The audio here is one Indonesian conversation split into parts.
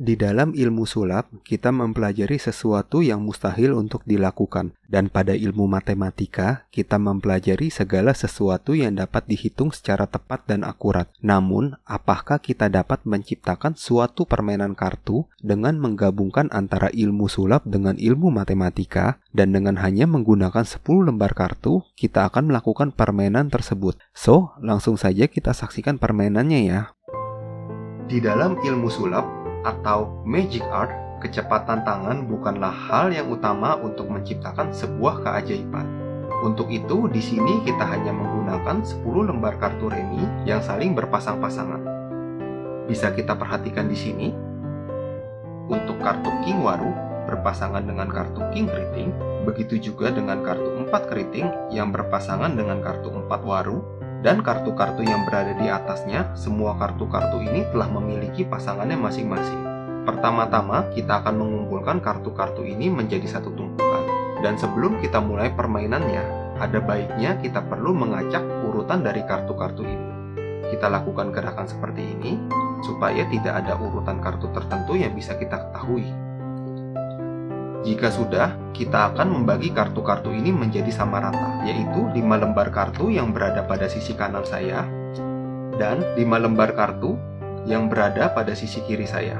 Di dalam ilmu sulap, kita mempelajari sesuatu yang mustahil untuk dilakukan. Dan pada ilmu matematika, kita mempelajari segala sesuatu yang dapat dihitung secara tepat dan akurat. Namun, apakah kita dapat menciptakan suatu permainan kartu dengan menggabungkan antara ilmu sulap dengan ilmu matematika? Dan dengan hanya menggunakan 10 lembar kartu, kita akan melakukan permainan tersebut. So, langsung saja kita saksikan permainannya ya. Di dalam ilmu sulap, atau magic art, kecepatan tangan bukanlah hal yang utama untuk menciptakan sebuah keajaiban. Untuk itu, di sini kita hanya menggunakan 10 lembar kartu remi yang saling berpasang-pasangan. Bisa kita perhatikan di sini. Untuk kartu king waru berpasangan dengan kartu king keriting, begitu juga dengan kartu 4 keriting yang berpasangan dengan kartu 4 waru. Dan kartu-kartu yang berada di atasnya, semua kartu-kartu ini telah memiliki pasangannya masing-masing. Pertama-tama, kita akan mengumpulkan kartu-kartu ini menjadi satu tumpukan. Dan sebelum kita mulai permainannya, ada baiknya kita perlu mengacak urutan dari kartu-kartu ini. Kita lakukan gerakan seperti ini, supaya tidak ada urutan kartu tertentu yang bisa kita ketahui. Jika sudah, kita akan membagi kartu-kartu ini menjadi sama rata, yaitu 5 lembar kartu yang berada pada sisi kanan saya, dan 5 lembar kartu yang berada pada sisi kiri saya.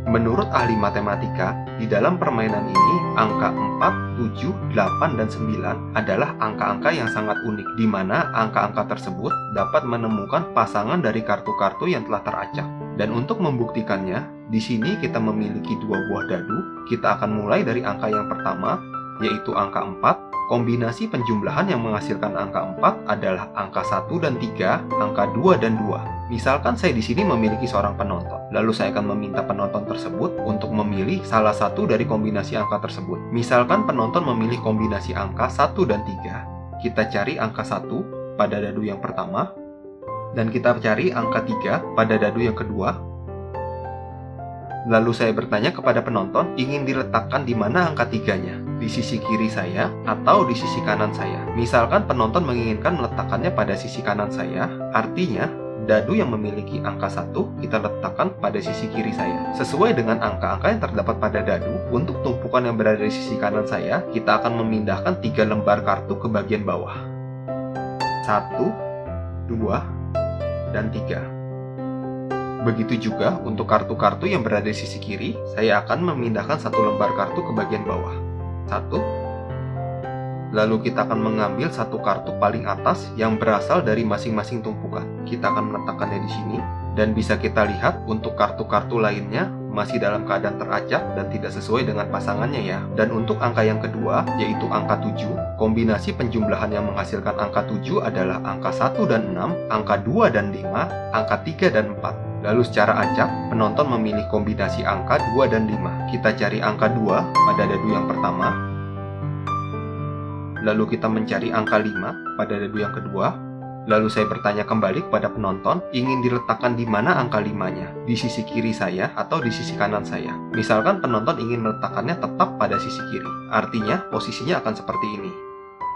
Menurut ahli matematika, di dalam permainan ini, angka 4, 7, 8, dan 9 adalah angka-angka yang sangat unik, di mana angka-angka tersebut dapat menemukan pasangan dari kartu-kartu yang telah teracak. Dan untuk membuktikannya, di sini kita memiliki 2 buah dadu. Kita akan mulai dari angka yang pertama, yaitu angka 4. Kombinasi penjumlahan yang menghasilkan angka 4 adalah angka 1 dan 3, angka 2 dan 2. Misalkan saya di sini memiliki seorang penonton. Lalu saya akan meminta penonton tersebut untuk memilih salah satu dari kombinasi angka tersebut. Misalkan penonton memilih kombinasi angka 1 dan 3. Kita cari angka 1 pada dadu yang pertama, dan kita cari angka 3 pada dadu yang kedua. Lalu saya bertanya kepada penonton, ingin diletakkan di mana angka 3-nya? Di sisi kiri saya atau di sisi kanan saya? Misalkan penonton menginginkan meletakkannya pada sisi kanan saya, artinya dadu yang memiliki angka 1 kita letakkan pada sisi kiri saya. Sesuai dengan angka-angka yang terdapat pada dadu, untuk tumpukan yang berada di sisi kanan saya, kita akan memindahkan 3 lembar kartu ke bagian bawah. 1, 2, dan 3. Begitu juga untuk kartu-kartu yang berada di sisi kiri, saya akan memindahkan 1 lembar kartu ke bagian bawah. 1. Lalu kita akan mengambil 1 kartu paling atas yang berasal dari masing-masing tumpukan. Kita akan meletakkannya di sini, dan bisa kita lihat untuk kartu-kartu lainnya masih dalam keadaan teracak dan tidak sesuai dengan pasangannya ya. Dan untuk angka yang kedua, yaitu angka 7, kombinasi penjumlahan yang menghasilkan angka 7 adalah angka 1 dan 6, angka 2 dan 5, angka 3 dan 4. Lalu secara acak, penonton memilih kombinasi angka 2 dan 5. Kita cari angka 2 pada dadu yang pertama. Lalu kita mencari angka 5 pada dadu yang kedua. Lalu saya bertanya kembali kepada penonton, ingin diletakkan di mana angka 5-nya? Di sisi kiri saya atau di sisi kanan saya? Misalkan penonton ingin meletakkannya tetap pada sisi kiri. Artinya, posisinya akan seperti ini.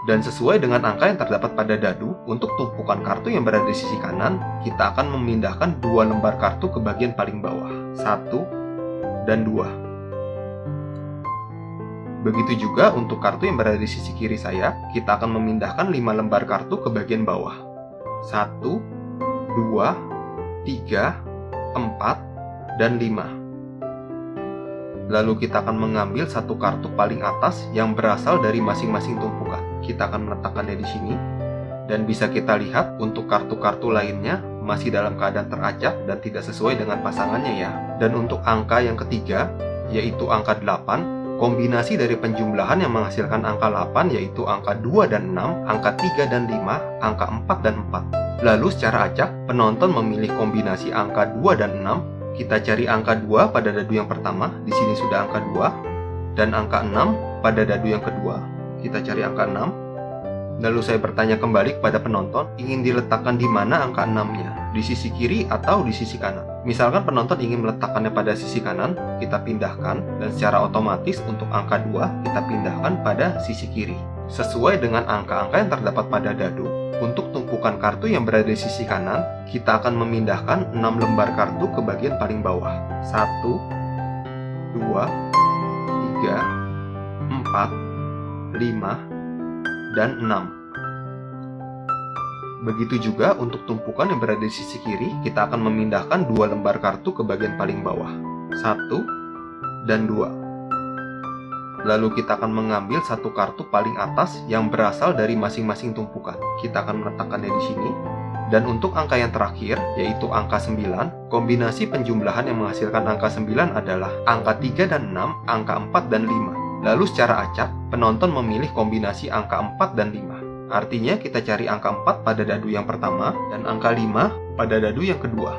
Dan sesuai dengan angka yang terdapat pada dadu, untuk tumpukan kartu yang berada di sisi kanan, kita akan memindahkan 2 lembar kartu ke bagian paling bawah. 1 dan 2. Begitu juga untuk kartu yang berada di sisi kiri saya, kita akan memindahkan 5 lembar kartu ke bagian bawah. 1, 2, 3, 4, dan 5. Lalu kita akan mengambil 1 kartu paling atas yang berasal dari masing-masing tumpukan. Kita akan meletakkannya di sini, dan bisa kita lihat untuk kartu-kartu lainnya masih dalam keadaan teracak dan tidak sesuai dengan pasangannya ya. Dan untuk angka yang ketiga, yaitu angka 8, kombinasi dari penjumlahan yang menghasilkan angka 8 yaitu angka 2 dan 6, angka 3 dan 5, angka 4 dan 4. Lalu secara acak, penonton memilih kombinasi angka 2 dan 6. Kita cari angka 2 pada dadu yang pertama, di sini sudah angka 2, dan angka 6 pada dadu yang kedua. Kita cari angka 6. Lalu saya bertanya kembali kepada penonton, ingin diletakkan di mana angka 6-nya? Di sisi kiri atau di sisi kanan? Misalkan penonton ingin meletakkannya pada sisi kanan, kita pindahkan, dan secara otomatis untuk angka 2 kita pindahkan pada sisi kiri. Sesuai dengan angka-angka yang terdapat pada dadu, Untuk tumpukan kartu yang berada di sisi kanan, kita akan memindahkan 6 lembar kartu ke bagian paling bawah. 1, 2, 3, 4, 5, dan 6. Begitu juga untuk tumpukan yang berada di sisi kiri, kita akan memindahkan 2 lembar kartu ke bagian paling bawah. 1 dan 2. Lalu kita akan mengambil satu kartu paling atas yang berasal dari masing-masing tumpukan. Kita akan meletakkannya di sini. Dan untuk angka yang terakhir, yaitu angka 9, kombinasi penjumlahan yang menghasilkan angka 9 adalah angka 3 dan 6, angka 4 dan 5. Lalu secara acak, penonton memilih kombinasi angka 4 dan 5. Artinya kita cari angka 4 pada dadu yang pertama dan angka 5 pada dadu yang kedua.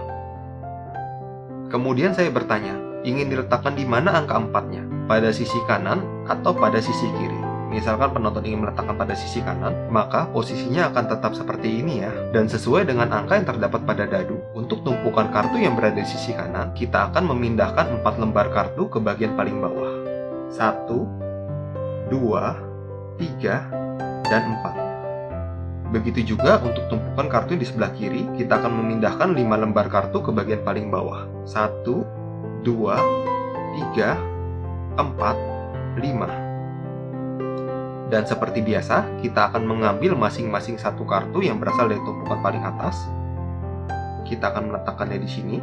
Kemudian saya bertanya, ingin diletakkan di mana angka 4-nya? Pada sisi kanan atau pada sisi kiri? Misalkan penonton ingin meletakkan pada sisi kanan, maka posisinya akan tetap seperti ini ya. Dan sesuai dengan angka yang terdapat pada dadu, untuk tumpukan kartu yang berada di sisi kanan, kita akan memindahkan 4 lembar kartu ke bagian paling bawah. 1, 2, 3, dan 4. Begitu juga untuk tumpukan kartu di sebelah kiri, kita akan memindahkan 5 lembar kartu ke bagian paling bawah. 1, 2, 3, 4, 5. Dan seperti biasa, kita akan mengambil masing-masing satu kartu yang berasal dari tumpukan paling atas. Kita akan meletakkannya di sini.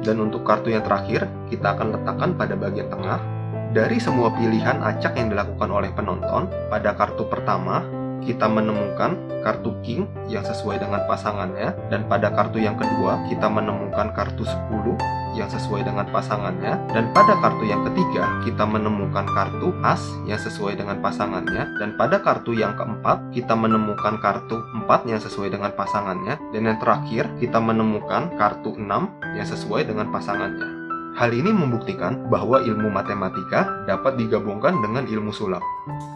Dan untuk kartu yang terakhir, kita akan letakkan pada bagian tengah. Dari semua pilihan acak yang dilakukan oleh penonton, pada kartu pertama, kita menemukan kartu king yang sesuai dengan pasangannya, dan pada kartu yang kedua kita menemukan kartu 10 yang sesuai dengan pasangannya, dan pada kartu yang ketiga kita menemukan kartu as yang sesuai dengan pasangannya, dan pada kartu yang keempat kita menemukan kartu 4 yang sesuai dengan pasangannya, dan yang terakhir kita menemukan kartu 6 yang sesuai dengan pasangannya. Hal ini membuktikan bahwa ilmu matematika dapat digabungkan dengan ilmu sulap.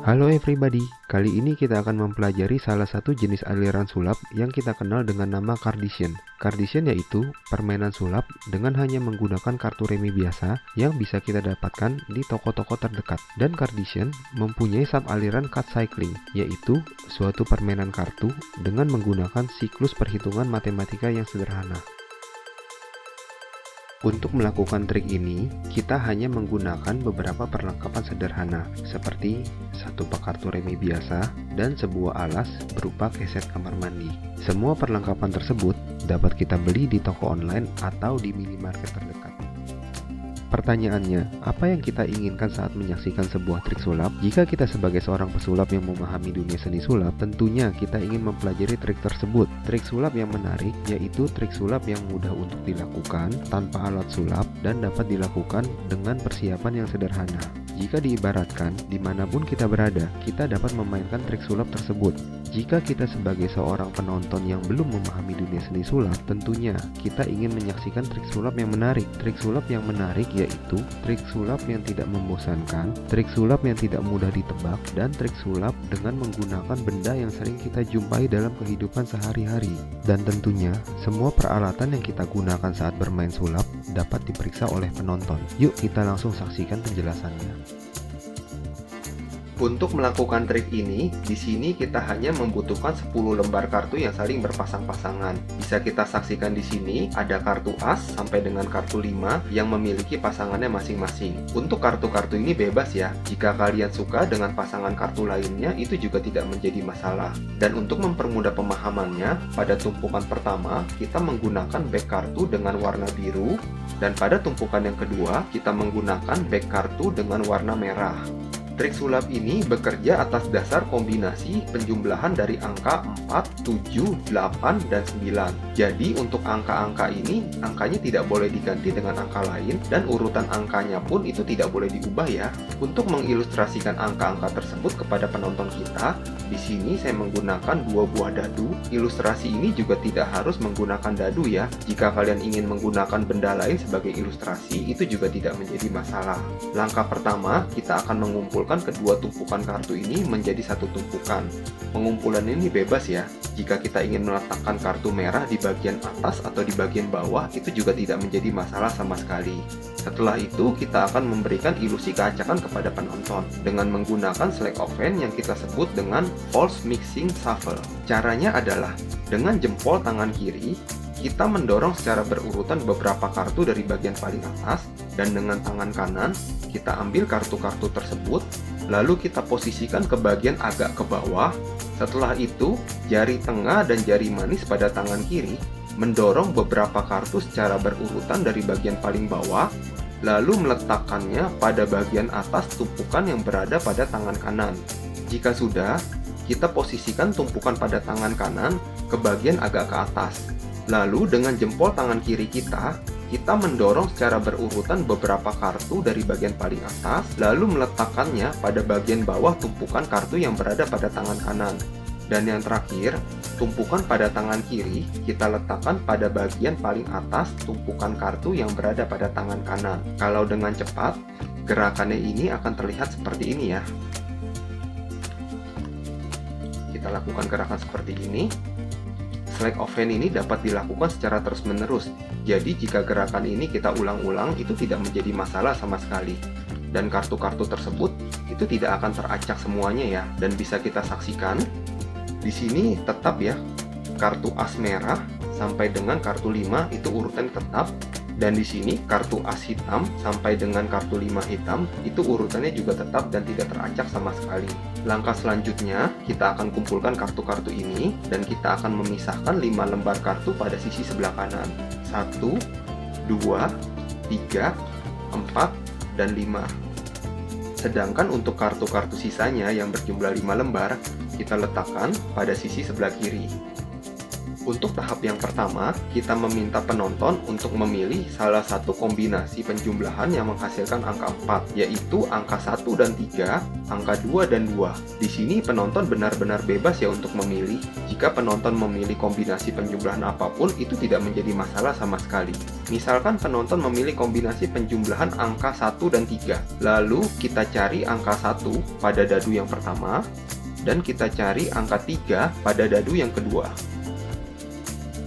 Halo everybody, kali ini kita akan mempelajari salah satu jenis aliran sulap yang kita kenal dengan nama Cardition. Cardition yaitu permainan sulap dengan hanya menggunakan kartu remi biasa yang bisa kita dapatkan di toko-toko terdekat. Dan Cardition mempunyai sub-aliran card cycling, yaitu suatu permainan kartu dengan menggunakan siklus perhitungan matematika yang sederhana. Untuk melakukan trik ini, kita hanya menggunakan beberapa perlengkapan sederhana, seperti satu pak kartu remi biasa dan sebuah alas berupa keset kamar mandi. Semua perlengkapan tersebut dapat kita beli di toko online atau di minimarket terdekat. Pertanyaannya, apa yang kita inginkan saat menyaksikan sebuah trik sulap? Jika kita sebagai seorang pesulap yang memahami dunia seni sulap, tentunya kita ingin mempelajari trik tersebut. Trik sulap yang menarik yaitu trik sulap yang mudah untuk dilakukan tanpa alat sulap dan dapat dilakukan dengan persiapan yang sederhana. Jika diibaratkan, dimanapun kita berada, kita dapat memainkan trik sulap tersebut. Jika kita sebagai seorang penonton yang belum memahami dunia seni sulap, tentunya kita ingin menyaksikan trik sulap yang menarik. Trik sulap yang menarik yaitu trik sulap yang tidak membosankan, trik sulap yang tidak mudah ditebak, dan trik sulap dengan menggunakan benda yang sering kita jumpai dalam kehidupan sehari-hari. Dan tentunya, semua peralatan yang kita gunakan saat bermain sulap dapat diperiksa oleh penonton. Yuk kita langsung saksikan penjelasannya. Untuk melakukan trik ini, di sini kita hanya membutuhkan 10 lembar kartu yang saling berpasang-pasangan. Bisa kita saksikan di sini ada kartu as sampai dengan kartu 5 yang memiliki pasangannya masing-masing. Untuk kartu-kartu ini bebas ya. Jika kalian suka dengan pasangan kartu lainnya, itu juga tidak menjadi masalah. Dan untuk mempermudah pemahamannya, pada tumpukan pertama kita menggunakan back kartu dengan warna biru, dan pada tumpukan yang kedua kita menggunakan back kartu dengan warna merah. Trik sulap ini bekerja atas dasar kombinasi penjumlahan dari angka 4, 7, 8, dan 9. Jadi untuk angka-angka ini, angkanya tidak boleh diganti dengan angka lain, dan urutan angkanya pun itu tidak boleh diubah ya. Untuk mengilustrasikan angka-angka tersebut kepada penonton kita, di sini saya menggunakan 2 buah dadu. Ilustrasi ini juga tidak harus menggunakan dadu ya. Jika kalian ingin menggunakan benda lain sebagai ilustrasi, itu juga tidak menjadi masalah. Langkah pertama, kita akan mengumpulkan mengumpulkan kedua tumpukan kartu ini menjadi satu tumpukan. Pengumpulan ini bebas ya. Jika kita ingin meletakkan kartu merah di bagian atas atau di bagian bawah, itu juga tidak menjadi masalah sama sekali. Setelah itu, kita akan memberikan ilusi keacakan kepada penonton dengan menggunakan sleight of hand yang kita sebut dengan false mixing shuffle. Caranya adalah dengan jempol tangan kiri, kita mendorong secara berurutan beberapa kartu dari bagian paling atas, dan dengan tangan kanan, kita ambil kartu-kartu tersebut, lalu kita posisikan ke bagian agak ke bawah. Setelah itu, jari tengah dan jari manis pada tangan kiri mendorong beberapa kartu secara berurutan dari bagian paling bawah, lalu meletakkannya pada bagian atas tumpukan yang berada pada tangan kanan. Jika sudah, kita posisikan tumpukan pada tangan kanan ke bagian agak ke atas. Lalu dengan jempol tangan kiri kita mendorong secara berurutan beberapa kartu dari bagian paling atas, lalu meletakkannya pada bagian bawah tumpukan kartu yang berada pada tangan kanan. Dan yang terakhir, tumpukan pada tangan kiri kita letakkan pada bagian paling atas tumpukan kartu yang berada pada tangan kanan. Kalau dengan cepat, gerakannya ini akan terlihat seperti ini ya. Kita lakukan gerakan seperti ini. Sleight of hand ini dapat dilakukan secara terus-menerus. Jadi jika gerakan ini kita ulang-ulang, itu tidak menjadi masalah sama sekali. Dan kartu-kartu tersebut itu tidak akan teracak semuanya ya. Dan bisa kita saksikan di sini tetap ya, kartu as merah sampai dengan kartu 5 itu urutan tetap. Dan di sini kartu as hitam sampai dengan kartu 5 hitam itu urutannya juga tetap dan tidak teracak sama sekali. Langkah selanjutnya, kita akan kumpulkan kartu-kartu ini dan kita akan memisahkan 5 lembar kartu pada sisi sebelah kanan. 1, 2, 3, 4, dan 5. Sedangkan untuk kartu-kartu sisanya yang berjumlah 5 lembar, kita letakkan pada sisi sebelah kiri. Untuk tahap yang pertama, kita meminta penonton untuk memilih salah satu kombinasi penjumlahan yang menghasilkan angka 4, yaitu angka 1 dan 3, angka 2 dan 2. Di sini penonton benar-benar bebas ya untuk memilih. Jika penonton memilih kombinasi penjumlahan apapun, itu tidak menjadi masalah sama sekali. Misalkan penonton memilih kombinasi penjumlahan angka 1 dan 3. Lalu kita cari angka 1 pada dadu yang pertama, dan kita cari angka 3 pada dadu yang kedua.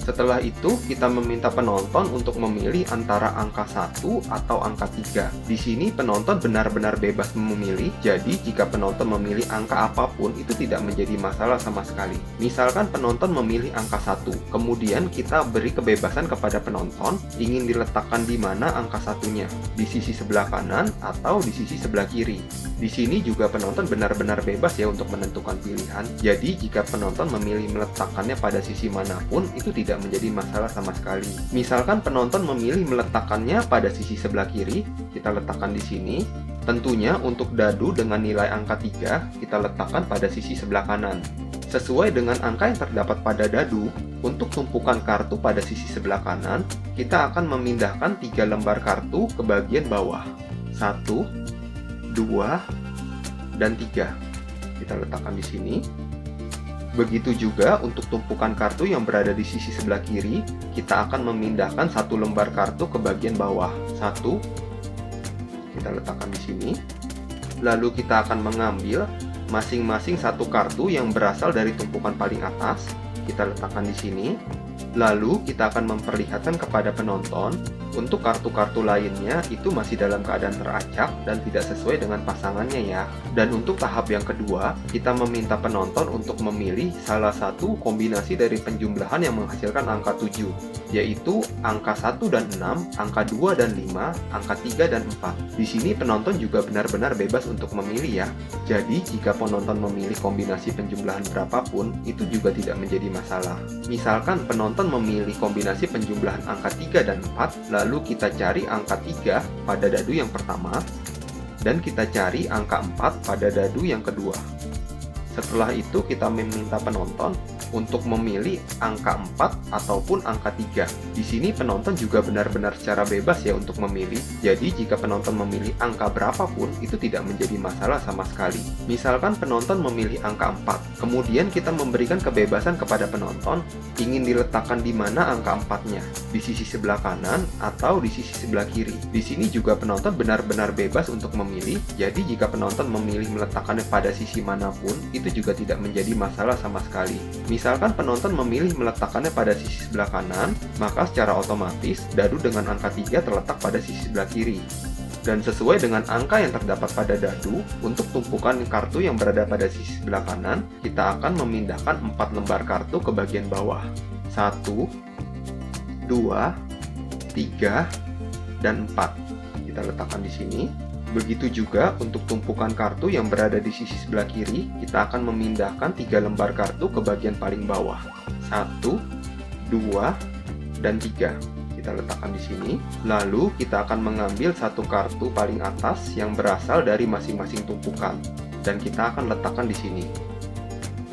Setelah itu, kita meminta penonton untuk memilih antara angka 1 atau angka 3. Di sini penonton benar-benar bebas memilih, jadi jika penonton memilih angka apapun, itu tidak menjadi masalah sama sekali. Misalkan penonton memilih angka 1, kemudian kita beri kebebasan kepada penonton ingin diletakkan di mana angka satunya, di sisi sebelah kanan atau di sisi sebelah kiri. Di sini juga penonton benar-benar bebas ya untuk menentukan pilihan. Jadi jika penonton memilih meletakkannya pada sisi manapun, itu tidak menjadi masalah sama sekali. Misalkan penonton memilih meletakkannya pada sisi sebelah kiri, kita letakkan di sini. Tentunya untuk dadu dengan nilai angka 3, kita letakkan pada sisi sebelah kanan. Sesuai dengan angka yang terdapat pada dadu, untuk tumpukan kartu pada sisi sebelah kanan, kita akan memindahkan 3 lembar kartu ke bagian bawah. 1, 2, dan 3. Kita letakkan di sini. Begitu juga untuk tumpukan kartu yang berada di sisi sebelah kiri, kita akan memindahkan 1 lembar kartu ke bagian bawah. 1, kita letakkan di sini. Lalu kita akan mengambil masing-masing 1 kartu yang berasal dari tumpukan paling atas. Kita letakkan di sini. Lalu kita akan memperlihatkan kepada penonton untuk kartu-kartu lainnya itu masih dalam keadaan teracak dan tidak sesuai dengan pasangannya ya. Dan untuk tahap yang kedua, kita meminta penonton untuk memilih salah satu kombinasi dari penjumlahan yang menghasilkan angka 7, yaitu angka 1 dan 6, angka 2 dan 5, angka 3 dan 4. Di sini penonton juga benar-benar bebas untuk memilih ya. Jadi jika penonton memilih kombinasi penjumlahan berapapun, itu juga tidak menjadi masalah. Misalkan penonton memilih kombinasi penjumlahan angka 3 dan 4, lalu kita cari angka 3 pada dadu yang pertama, dan kita cari angka 4 pada dadu yang kedua. Setelah itu kita meminta penonton untuk memilih angka 4 ataupun angka 3. Di sini penonton juga benar-benar secara bebas ya untuk memilih. Jadi jika penonton memilih angka berapapun itu tidak menjadi masalah sama sekali. Misalkan penonton memilih angka 4, kemudian kita memberikan kebebasan kepada penonton ingin diletakkan di mana angka 4-nya, di sisi sebelah kanan atau di sisi sebelah kiri. Di sini juga penonton benar-benar bebas untuk memilih. Jadi jika penonton memilih meletakkannya pada sisi manapun, itu juga tidak menjadi masalah sama sekali. Misalkan penonton memilih meletakkannya pada sisi sebelah kanan, maka secara otomatis dadu dengan angka 3 terletak pada sisi sebelah kiri. Dan sesuai dengan angka yang terdapat pada dadu, untuk tumpukan kartu yang berada pada sisi sebelah kanan, kita akan memindahkan 4 lembar kartu ke bagian bawah. 1, 2, 3, dan 4. Kita letakkan di sini. Begitu juga untuk tumpukan kartu yang berada di sisi sebelah kiri, kita akan memindahkan 3 lembar kartu ke bagian paling bawah. 1, 2, dan 3. Kita letakkan di sini. Lalu kita akan mengambil satu kartu paling atas yang berasal dari masing-masing tumpukan, dan kita akan letakkan di sini.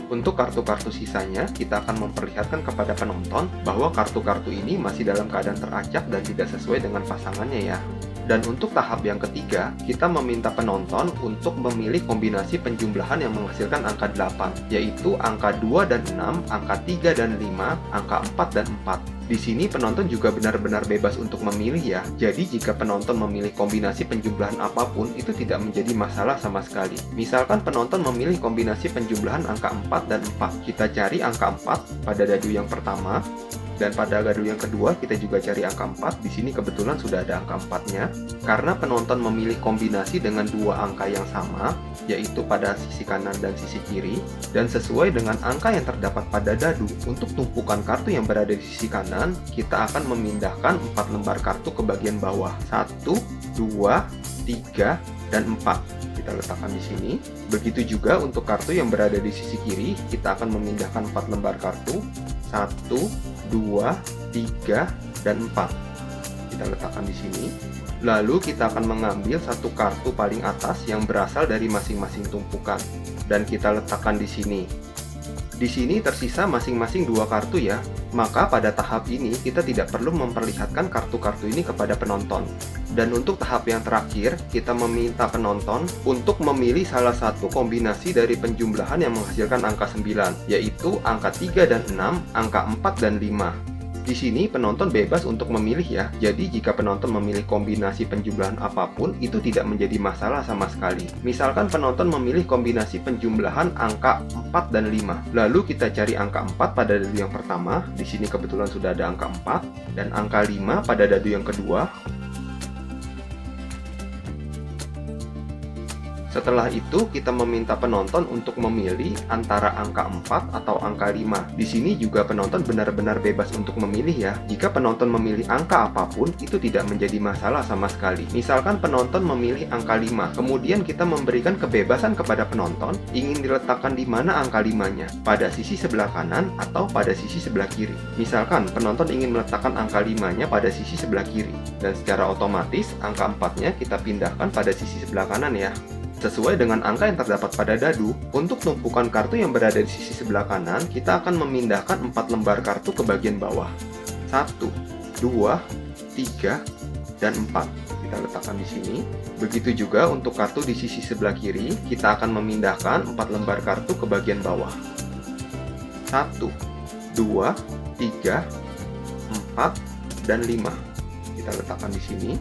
Untuk kartu-kartu sisanya, kita akan memperlihatkan kepada penonton bahwa kartu-kartu ini masih dalam keadaan teracak dan tidak sesuai dengan pasangannya ya. Dan untuk tahap yang ketiga, kita meminta penonton untuk memilih kombinasi penjumlahan yang menghasilkan angka 8, yaitu angka 2 dan 6, angka 3 dan 5, angka 4 dan 4. Di sini penonton juga benar-benar bebas untuk memilih ya. Jadi jika penonton memilih kombinasi penjumlahan apapun, itu tidak menjadi masalah sama sekali. Misalkan penonton memilih kombinasi penjumlahan angka 4 dan 4. Kita cari angka 4 pada dadu yang pertama. Dan pada dadu yang kedua kita juga cari angka 4. Di sini kebetulan sudah ada angka 4-nya. Karena penonton memilih kombinasi dengan dua angka yang sama, yaitu pada sisi kanan dan sisi kiri, dan sesuai dengan angka yang terdapat pada dadu, untuk tumpukan kartu yang berada di sisi kanan, kita akan memindahkan 4 lembar kartu ke bagian bawah. 1, 2, 3, dan 4. Kita letakkan di sini. Begitu juga untuk kartu yang berada di sisi kiri, kita akan memindahkan 4 lembar kartu. 1, 2, 3, dan 4. Kita letakkan di sini. Lalu kita akan mengambil satu kartu paling atas yang berasal dari masing-masing tumpukan, dan kita letakkan di sini. Di sini tersisa masing-masing 2 kartu ya. Maka pada tahap ini kita tidak perlu memperlihatkan kartu-kartu ini kepada penonton. Dan untuk tahap yang terakhir, kita meminta penonton untuk memilih salah satu kombinasi dari penjumlahan yang menghasilkan angka 9, yaitu angka 3 dan 6, angka 4 dan 5. Di sini penonton bebas untuk memilih ya. Jadi jika penonton memilih kombinasi penjumlahan apapun, itu tidak menjadi masalah sama sekali. Misalkan penonton memilih kombinasi penjumlahan angka 4 dan 5. Lalu kita cari angka 4 pada dadu yang pertama. Di sini kebetulan sudah ada angka 4 dan angka 5 pada dadu yang kedua. Setelah itu, kita meminta penonton untuk memilih antara angka 4 atau angka 5. Di sini juga penonton benar-benar bebas untuk memilih ya. Jika penonton memilih angka apapun, itu tidak menjadi masalah sama sekali. Misalkan penonton memilih angka 5, kemudian kita memberikan kebebasan kepada penonton ingin diletakkan di mana angka 5-nya, pada sisi sebelah kanan atau pada sisi sebelah kiri. Misalkan penonton ingin meletakkan angka 5-nya pada sisi sebelah kiri, dan secara otomatis angka 4-nya kita pindahkan pada sisi sebelah kanan ya. Sesuai dengan angka yang terdapat pada dadu, untuk tumpukan kartu yang berada di sisi sebelah kanan, kita akan memindahkan 4 lembar kartu ke bagian bawah. 1, 2, 3, dan 4. Kita letakkan di sini. Begitu juga untuk kartu di sisi sebelah kiri, kita akan memindahkan 4 lembar kartu ke bagian bawah. 1, 2, 3, 4, dan 5. Kita letakkan di sini.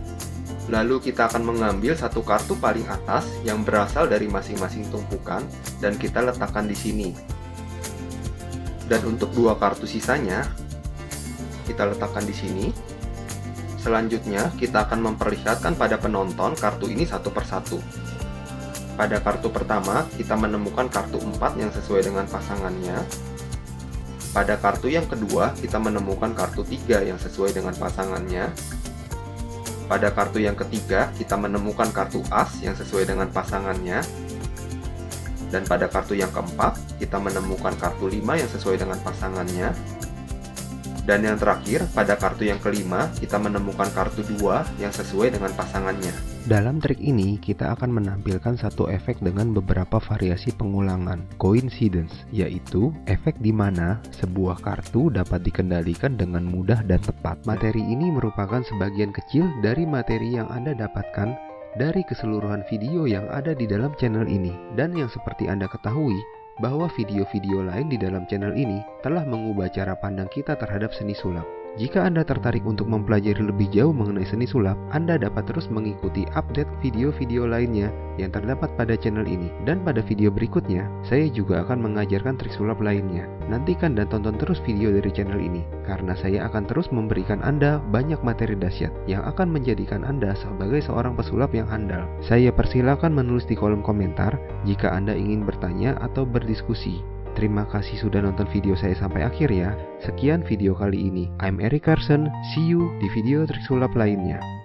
Lalu kita akan mengambil satu kartu paling atas yang berasal dari masing-masing tumpukan dan kita letakkan di sini. Dan untuk 2 kartu sisanya kita letakkan di sini. Selanjutnya kita akan memperlihatkan pada penonton kartu ini satu persatu. Pada kartu pertama kita menemukan kartu 4 yang sesuai dengan pasangannya. Pada kartu yang kedua kita menemukan kartu 3 yang sesuai dengan pasangannya. Pada kartu yang ketiga, kita menemukan kartu as yang sesuai dengan pasangannya. Dan pada kartu yang keempat, kita menemukan kartu 5 yang sesuai dengan pasangannya. Dan yang terakhir, pada kartu yang kelima, kita menemukan kartu 2 yang sesuai dengan pasangannya. Dalam trik ini, kita akan menampilkan satu efek dengan beberapa variasi pengulangan, coincidence, yaitu efek di mana sebuah kartu dapat dikendalikan dengan mudah dan tepat. Materi ini merupakan sebagian kecil dari materi yang Anda dapatkan dari keseluruhan video yang ada di dalam channel ini. Dan yang seperti Anda ketahui, bahwa video-video lain di dalam channel ini telah mengubah cara pandang kita terhadap seni sulap. Jika Anda tertarik untuk mempelajari lebih jauh mengenai seni sulap, Anda dapat terus mengikuti update video-video lainnya yang terdapat pada channel ini. Dan pada video berikutnya, saya juga akan mengajarkan trik sulap lainnya. Nantikan dan tonton terus video dari channel ini, karena saya akan terus memberikan Anda banyak materi dahsyat yang akan menjadikan Anda sebagai seorang pesulap yang handal. Saya persilakan menulis di kolom komentar jika Anda ingin bertanya atau berdiskusi. Terima kasih sudah nonton video saya sampai akhir ya. Sekian video kali ini. I'm Eric Carson. See you di video trik sulap lainnya.